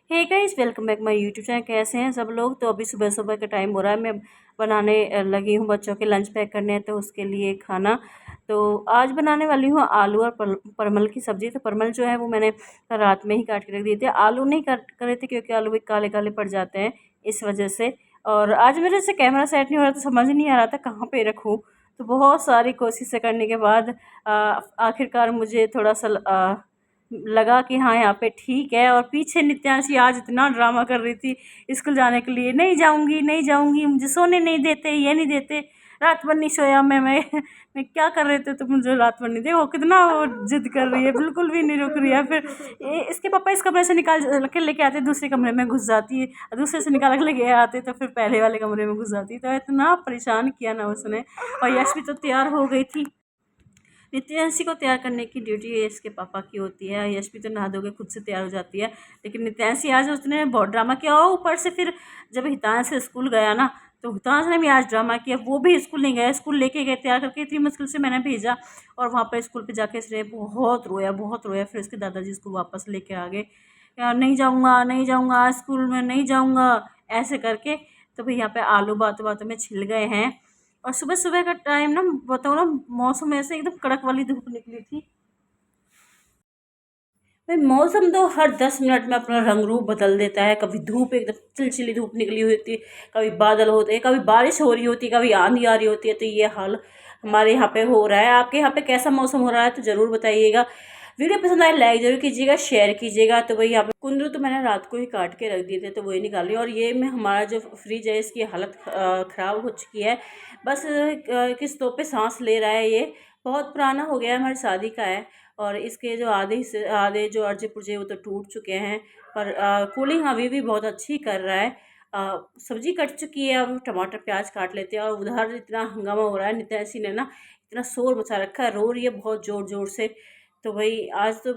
Hey guys, welcome back my YouTube channel. कैसे हैं सब लोग। तो अभी सुबह सुबह का टाइम हो रहा है, मैं बनाने लगी हूँ बच्चों के लंच पैक करने हैं तो उसके लिए खाना। तो आज बनाने वाली हूँ आलू और परमल की सब्ज़ी। तो परमल जो है वो मैंने रात में ही काट के रख दिए थे। आलू नहीं काट कर रहे थे क्योंकि आलू भी काले काले पड़ जाते हैं, इस वजह से। और आज मेरे से कैमरा सेट नहीं हो रहा, तो समझ नहीं आ रहा था कहाँ पे रखूँ। तो बहुत सारी कोशिशें करने के बाद आखिरकार मुझे थोड़ा सा लगा कि हाँ यहाँ पे ठीक है। और पीछे नित्यांशी आज इतना ड्रामा कर रही थी स्कूल जाने के लिए, नहीं जाऊंगी नहीं जाऊंगी, मुझे सोने नहीं देते, ये नहीं देते, रात भर नहीं सोया मैं क्या कर रहे थे, तो मुझे रात भर नहीं दे। वो कितना वो जिद कर रही है, बिल्कुल भी नहीं रुक रही है। फिर इसके पापा इस कमरे से निकाल के लेके आते, दूसरे कमरे में घुस जाती है, दूसरे से निकाल के लेके आते तो फिर पहले वाले कमरे में घुस जाती। तो इतना परेशान किया ना उसने। और यश भी तो तैयार हो गई थी। नित्यांशी को तैयार करने की ड्यूटी इसके पापा की होती है। यश भी तो नहा धो के खुद से तैयार हो जाती है, लेकिन नित्यांशी आज उसने बहुत ड्रामा किया। और ऊपर से फिर जब हितांश से स्कूल गया ना, तो हितांश ने भी आज ड्रामा किया। वो भी स्कूल नहीं गया, स्कूल लेके गए तैयार करके, इतनी मुश्किल से मैंने भेजा। और वहाँ पर स्कूल पे जाके इसने बहुत रोया बहुत रोया। फिर उसके दादाजी उसको वापस लेके आ गए, यार नहीं जाऊँगा नहीं जाऊँगा, आज स्कूल में नहीं जाऊँगा, ऐसे करके। तो भाई यहाँ पे आलू बातों बातों में छिल गए हैं। और सुबह सुबह का टाइम ना, बताओ ना, मौसम ऐसे एकदम कड़क वाली धूप निकली थी। भाई मौसम तो हर 10 मिनट में अपना रंग रूप बदल देता है। कभी धूप एकदम चिलचिली धूप निकली हुई होती है, कभी बादल होते हैं, कभी बारिश हो रही होती है, कभी आंधी आ रही होती है। तो ये हाल हमारे यहाँ पे हो रहा है। आपके यहाँ पे कैसा मौसम हो रहा है तो ज़रूर बताइएगा। वीडियो पसंद आए लाइक जरूर कीजिएगा, शेयर कीजिएगा। तो भाई यहाँ पे कुंदरू तो मैंने रात को ही काट के रख दिए थे, तो वही निकाल रही हूँ। और ये में हमारा जो फ्रिज है इसकी हालत ख़राब हो चुकी है। बस किस्तों पे सांस ले रहा है। ये बहुत पुराना हो गया है, हमारी शादी का है। और इसके जो आधे हिस्से, आधे जो अर्जे पुर्जे वो तो टूट चुके हैं। पर कूलिंग अभी भी बहुत अच्छी कर रहा है। सब्जी कट चुकी है, अब टमाटर प्याज काट लेते हैं। और उधर इतना हंगामा हो रहा है, नित्यासी ने ना इतना शोर मचा रखा है, रो रही है बहुत ज़ोर ज़ोर से। तो भाई आज तो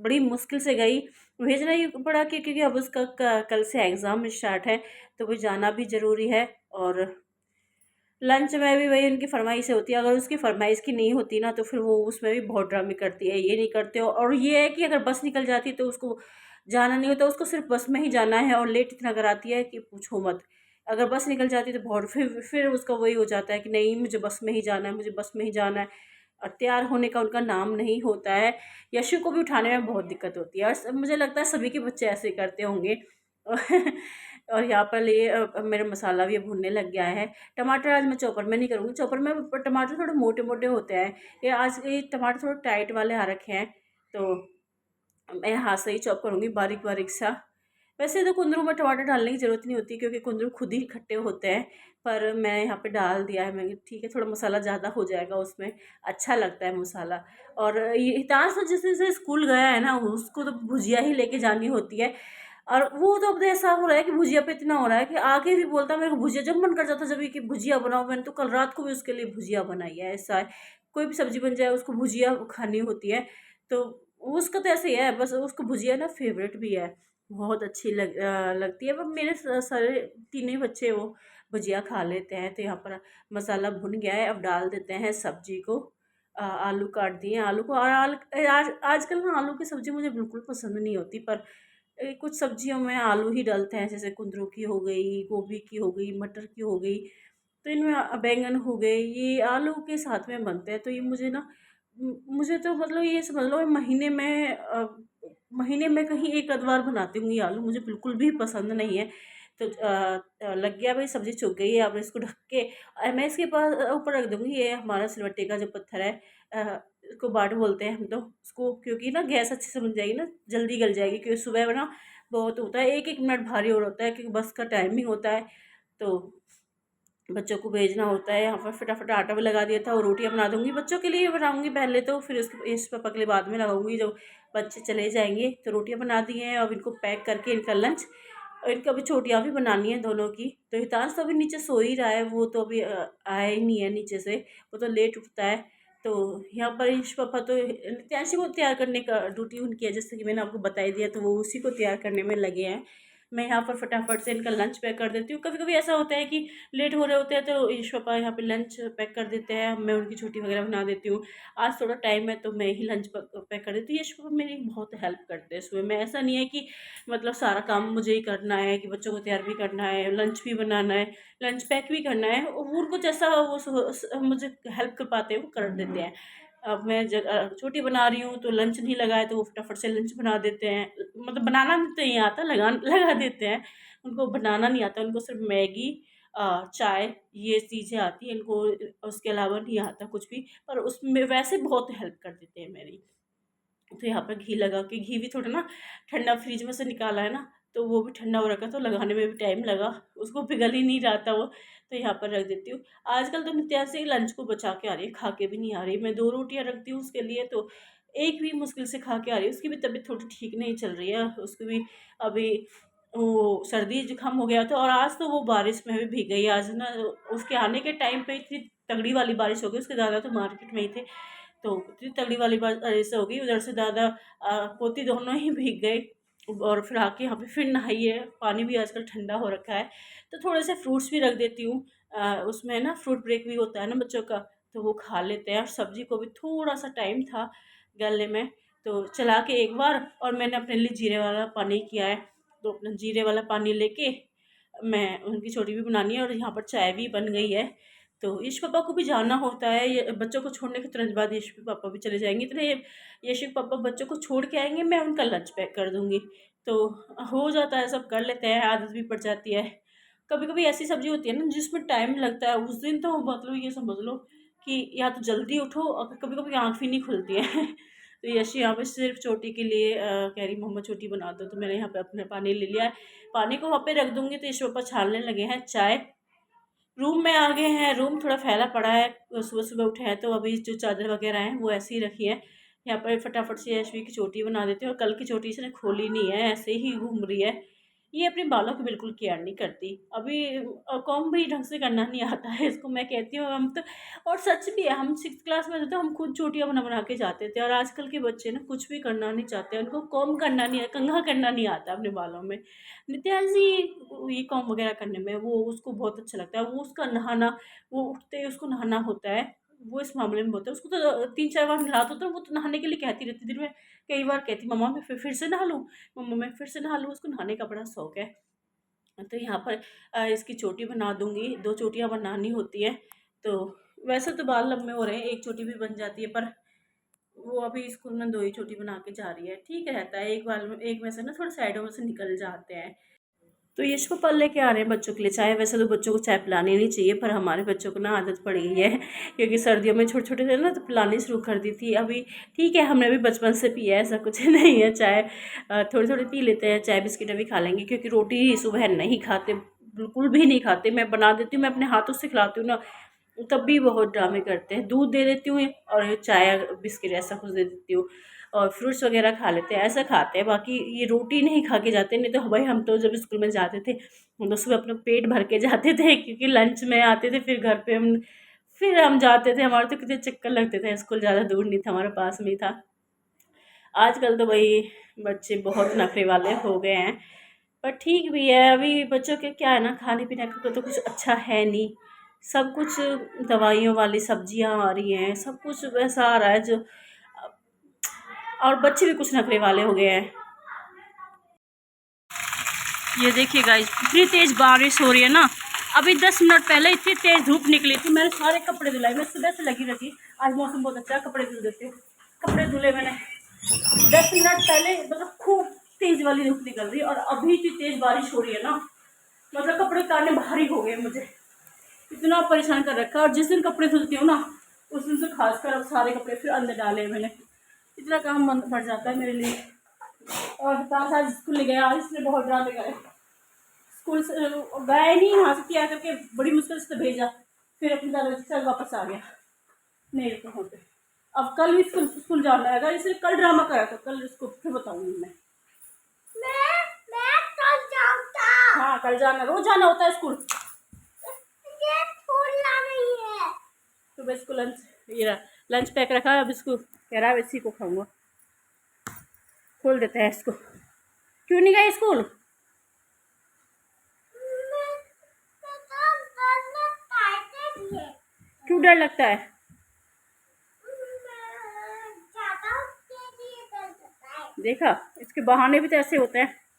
बड़ी मुश्किल से गई, भेजना ही पड़ा क्योंकि अब उसका कल से एग्ज़ाम स्टार्ट है, तो भाई जाना भी ज़रूरी है। और लंच में भी वही उनकी फरमाइश होती है। अगर उसकी फरमाइश की नहीं होती ना, तो फिर वो उसमें भी बहुत ड्रामे करती है, ये नहीं करते हो। और ये है कि अगर बस निकल जाती है तो उसको जाना नहीं होता, उसको सिर्फ बस में ही जाना है। और लेट इतना कराती है कि पूछो मत। अगर बस निकल जाती है तो बहुत फिर उसका वही हो जाता है कि नहीं, मुझे बस में ही जाना है, मुझे बस में ही जाना है। और तैयार होने का उनका नाम नहीं होता है। यशु को भी उठाने में बहुत दिक्कत होती है, और मुझे लगता है सभी के बच्चे ऐसे करते होंगे। और यहाँ पर ये मेरा मसाला भी भुनने लग गया है। टमाटर आज मैं चॉपर में नहीं करूँगी, चॉपर में टमाटर थोड़े मोटे मोटे होते हैं। ये आज ये टमाटर थोड़े टाइट वाले आ रखे हैं, तो मैं हाथ से ही चॉप करूँगी बारीक बारीक सा। वैसे तो कुंदरू में टमाटर डालने की ज़रूरत नहीं होती क्योंकि कुंदरू खुद ही खट्टे होते हैं। पर मैं यहाँ पे डाल दिया है। मैं ठीक है, थोड़ा मसाला ज़्यादा हो जाएगा उसमें, अच्छा लगता है मसाला। और ये हितांश तो जिस दिन से स्कूल गया है ना, उसको तो भुजिया ही लेके जानी होती है। और वो तो अब ऐसा हो रहा है कि भुजिया पे इतना हो रहा है कि आके भी बोलता है मेरे को भुजिया, जब मन कर जाता है जब ये कि भुजिया बनाओ। मैंने तो कल रात को भी उसके लिए भुजिया बनाई है। ऐसा है, कोई भी सब्जी बन जाए उसको भुजिया खानी होती है। तो उसका तो ऐसे ही है, बस उसको भुजिया ना फेवरेट भी है, बहुत अच्छी लगती है। पर मेरे सारे तीनों ही बच्चे वो भुजिया खा लेते हैं। तो यहाँ पर मसाला भुन गया है, अब डाल देते हैं सब्जी को। आलू काट दिए, आलू को। और आज आजकल ना आलू की सब्ज़ी मुझे बिल्कुल पसंद नहीं होती। पर कुछ सब्जियों में आलू ही डलते हैं, जैसे कुंदरू की हो गई, गोभी की हो गई, मटर की हो गई। तो इनमें बैंगन हो गए, ये आलू के साथ में बनते हैं। तो ये मुझे ना, मुझे तो मतलब ये समझ लो महीने में कहीं एक आध बार बनाती हूँ ये आलू, मुझे बिल्कुल भी पसंद नहीं है। तो लग गया भाई, सब्ज़ी चुक गई है। अब इसको ढक के मैं इसके पास ऊपर रख दूँगी। ये हमारा सिलवट्टे का जो पत्थर है, इसको बाट बोलते हैं हम तो उसको, क्योंकि ना गैस अच्छे से बन जाएगी ना, जल्दी गल जाएगी। क्योंकि सुबह में ना बहुत होता है, एक एक मिनट भारी और होता है क्योंकि बस का टाइमिंग होता है। तो बच्चों को भेजना होता है। यहाँ पर फटाफट आटा भी लगा दिया था, और रोटियाँ बना दूँगी बच्चों के लिए बनाऊँगी पहले, तो फिर उसके इस पापा के लिए बाद में लगाऊँगी जब बच्चे चले जाएंगे। तो रोटियाँ बना दी हैं, अब इनको पैक करके इनका लंच, और इनका भी छोटियाँ भी बनानी है दोनों की। तो हितांश तो अभी नीचे सो ही रहा है, वो तो अभी आया ही नहीं है नीचे से, वो तो लेट उठता है। तो यहाँ पर ईश पापा तो नित्यांशी को तैयार करने का ड्यूटी उनकी है, जैसे कि मैंने आपको बता ही दिया। तो वो उसी को तैयार करने में लगे हैं। मैं यहाँ पर फटाफट से इनका लंच पैक कर देती हूँ। कभी कभी ऐसा होता है कि लेट हो रहे होते हैं तो ईश पापा यहाँ पे लंच पैक कर देते हैं, मैं उनकी छुट्टी वगैरह बना देती हूँ। आज थोड़ा टाइम है तो मैं ही लंच पैक कर देती हूँ। ईश पापा मेरी बहुत हेल्प करते हैं सुबह में। ऐसा नहीं है कि मतलब सारा काम मुझे ही करना है, कि बच्चों को तैयार भी करना है, लंच भी बनाना है, लंच पैक भी करना है। और उनको जैसा वो मुझे हेल्प कर पाते हैं वो कर देते हैं। अब मैं छोटी बना रही हूँ तो लंच नहीं लगाए तो वो फटाफट से लंच बना देते हैं। मतलब बनाना तो नहीं आता, लगा देते हैं। उनको बनाना नहीं आता, उनको सिर्फ मैगी चाय ये चीज़ें आती हैं इनको, उसके अलावा नहीं आता कुछ भी। पर उसमें वैसे बहुत हेल्प कर देते हैं मेरी। तो यहाँ पर घी लगा के, घी भी थोड़ा ना ठंडा फ्रिज में से निकाला है ना, तो वो भी ठंडा हो रखा तो लगाने में भी टाइम लगा, उसको पिघल ही नहीं रहा था वो। तो यहाँ पर रख देती हूँ। आजकल तो नित्या से लंच को बचा के आ रही है, खा के भी नहीं आ रही। मैं 2 रोटियाँ रखती हूँ उसके लिए तो एक भी मुश्किल से खा के आ रही है। उसकी भी तबीयत थोड़ी ठीक नहीं चल रही है, उसकी भी अभी वो सर्दी जुकाम हो गया था। और आज तो वो बारिश में भी भीग गई। आज ना उसके आने के टाइम पे इतनी तगड़ी वाली बारिश हो गई, उसके दादा तो मार्केट में ही थे, तो इतनी तगड़ी वाली बारिश हो गई, उधर से दादा पोती दोनों ही भीग गए। और फिर आके यहाँ पे फिर नहाई है। पानी भी आजकल ठंडा हो रखा है, तो थोड़े से फ्रूट्स भी रख देती हूँ। उसमें ना फ्रूट ब्रेक भी होता है ना बच्चों का, तो वो खा लेते हैं। और सब्जी को भी थोड़ा सा टाइम था गलने में, तो चला के एक बार। और मैंने अपने लिए जीरे वाला पानी किया है, तो अपना जीरे वाला पानी लेके मैं उनकी छोटी भी बनानी है। और यहाँ पर चाय भी बन गई है। तो यश पापा को भी जाना होता है, ये बच्चों को छोड़ने के तुरंत बाद यश पापा भी चले जाएंगे, इतने यश पापा बच्चों को छोड़ के आएंगे, मैं उनका लंच पैक कर दूंगी। तो हो जाता है, सब कर लेते हैं, आदत भी पड़ जाती है। कभी कभी ऐसी सब्जी होती है ना जिसमें टाइम लगता है, उस दिन तो मतलब ये समझ लो कि या तो जल्दी उठो, और कभी कभी आँख भी नहीं खुलती है। तो यश यहाँ पे सिर्फ छोटी के लिए कह रही मम्मा छोटी बना दो, तो मैंने यहाँ पे अपने पानी ले लिया है। पानी को वहाँ पे रख दूंगी तो यश पापा छानने लगे हैं चाय। रूम में आ गए हैं, रूम थोड़ा फैला पड़ा है, सुबह सुबह उठे हैं तो अभी जो चादर वगैरह हैं वो ऐसे ही रखी है। यहाँ पर फटाफट से यशवी की चोटी बना देते हैं। और कल की चोटी इसने खोली नहीं है, ऐसे ही घूम रही है। ये अपने बालों की बिल्कुल केयर नहीं करती अभी। कॉम भी ढंग से करना नहीं आता है इसको, मैं कहती हूँ हम तो। और सच भी है, हम 6th क्लास में थे तो हम खुद चोटियाँ बना बना के जाते थे। और आजकल के बच्चे ना कुछ भी करना नहीं चाहते, उनको कॉम करना नहीं, कंघा करना नहीं आता अपने बालों में। नित्यांशी ये कॉम वगैरह करने में वो उसको बहुत अच्छा लगता है। वो उसका नहाना, वो उठते ही उसको नहाना होता है, वो इस मामले में होता है। उसको तो 3-4 बार नहा दो तो वो तो नहाने के लिए कहती रहती, दिन में कई बार कहती मम्मा मैं फिर से नहा लूँ, मम्मा मैं फिर से नहा लूँ। उसको नहाने का बड़ा शौक है। तो यहाँ पर इसकी चोटी बना दूंगी, 2 चोटियाँ बनानी होती है। तो वैसे तो बाल लंबे हो रहे हैं, एक चोटी भी बन जाती है, पर वो अभी स्कूल में 2 ही चोटी बना के जा रही है। ठीक रहता है, एक बाल में एक में से ना थोड़े साइडों में से निकल जाते हैं। तो यश पल लेके आ रहे हैं बच्चों के लिए चाय। वैसे तो बच्चों को चाय पिलानी नहीं चाहिए, पर हमारे बच्चों को ना आदत पड़ गई है, क्योंकि सर्दियों में छोटे छोटे थे ना तो पिलानी शुरू कर दी थी। अभी ठीक है, हमने भी बचपन से पिया है, ऐसा कुछ नहीं है। चाय थोड़ी थोड़ी पी लेते हैं, चाय बिस्किट अभी खा लेंगे, क्योंकि रोटी सुबह नहीं खाते, बिल्कुल भी नहीं खाते। मैं बना देती हूँ, मैं अपने हाथों से खिलाती हूँ ना, तब भी बहुत ड्रामे करते हैं। दूध दे देती हूँ और चाय बिस्किट ऐसा कुछ दे देती हूँ। और फ्रूट्स वगैरह खा लेते हैं, ऐसा खाते हैं। बाकी ये रोटी नहीं खा के जाते। नहीं तो भाई हम तो जब स्कूल में जाते थे हम तो सुबह अपना पेट भर के जाते थे, क्योंकि लंच में आते थे, फिर घर पे हम जाते थे। हमारे तो कितने चक्कर लगते थे, स्कूल ज़्यादा दूर नहीं था, हमारे पास में ही था। आजकल तो भाई बच्चे बहुत नखरे वाले हो गए हैं, पर ठीक भी है। अभी बच्चों के क्या है ना, खाने पीने का तो कुछ अच्छा है नहीं। सब कुछ दवाइयों वाली सब्जियां आ रही हैं, सब कुछ वैसा आ रहा है जो, और बच्चे भी कुछ नखरे वाले हो गए हैं। ये देखिए गाइस, इतनी तेज बारिश हो रही है ना। अभी 10 मिनट पहले इतनी तेज धूप निकली थी, मैंने सारे कपड़े धुलाए। मैं सुबह से लगी रही, आज मौसम बहुत अच्छा है, कपड़े धुल देते हूँ। कपड़े धुले मैंने 10 मिनट पहले, मतलब खूब तेज वाली धूप निकल रही है, और अभी इतनी तेज बारिश हो रही है ना, मतलब कपड़े उतारने भारी हो गए मुझे, इतना परेशान कर रखा है। और जिस दिन कपड़े धुलती हूँ ना, उस दिन से खासकर अब सारे कपड़े फिर अंदर डाले मैंने, इतना काम बढ़ जाता है मेरे लिए। और विकास आज स्कूल ले गया, आज इसने बहुत ड्रामे करे। स्कूल से गए नहीं, यहाँ से क्या करके बड़ी मुश्किल से तो भेजा, फिर अपने दादा के साथ वापस आ गया। नहीं रुको वहाँ पे, अब कल भी स्कूल जाना है। इसलिए कल ड्रामा करा था, कल इसको फिर बताऊंगी मैं कल जाऊंगा। हाँ कल जाना, रोज जाना होता है स्कूल। सुबह इसको लंच, ये लंच पैक रखा है, अब इसको कह रहा है इसी को खाऊंगा। खोल देते हैं इसको। क्यों नहीं गए स्कूल? क्यों डर लगता है? देखा, इसके बहाने भी तो ऐसे होते हैं।